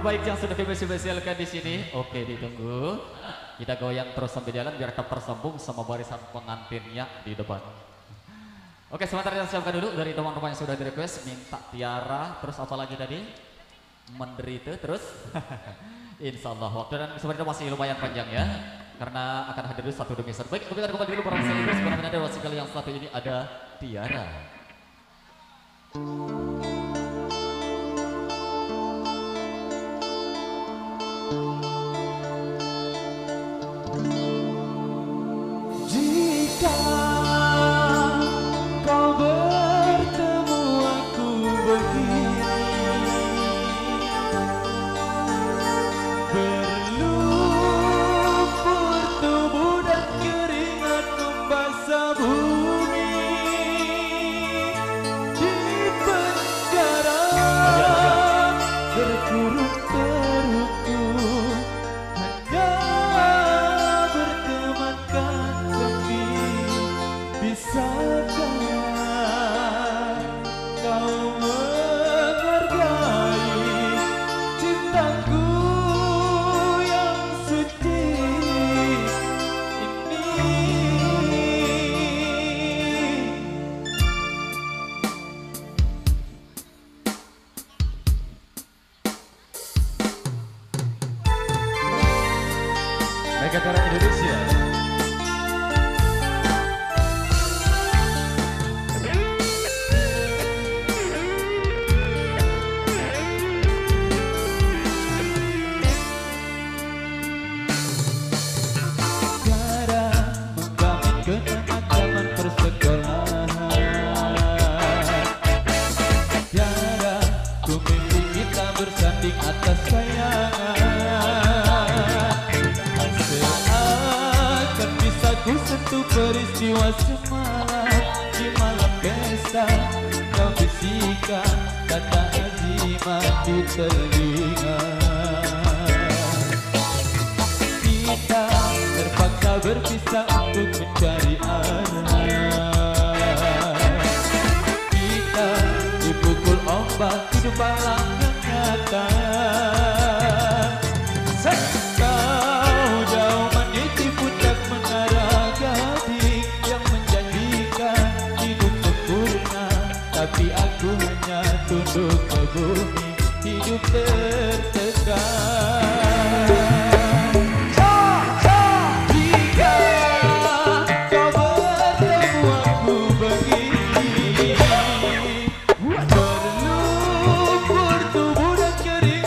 terbaik yang sudah kami spesialkan di sini. Oke, ditunggu. Kita goyang terus sampai jalan biar tersambung sama barisan pengantinnya di depan. Oke, sebentar kita siapkan dulu dari teman-teman yang sudah di request. Minta Tiara, terus apa lagi tadi? Menderita, terus insya Allah waktu dan sebenarnya masih lumayan panjang ya, karena akan hadir dulu satu demi satu. Baik, kita kembali dulu para senior. Sebenarnya ada wasikal yang satu ini ada Tiara. Jika kau bertemu aku begini, berlumpur tubuh dan keringat membasah bumi, di penjara terkurung terhukum spesial. Kenangan zaman persekolahan, tiada ku mimpi kita bersanding atas kayangan. Seakan bisa ku sentuh peristiwa semalam. Di malam pesta kau bisikan kata azimat di telinga. Kita terpaksa berpisah untuk mencari arah. Kita dipukul ombak hidup alam yang nyata. Kau jauh meniti puncak menara gading yang menjanjikan hidup sempurna, tapi aku hanya tunduk ke bumi, hidup tertekan. Berlumpur tubuh dan keringat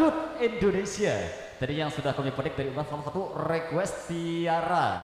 Dangdut Indonesia. Tadi yang sudah kami petik dari salah satu request Tiara.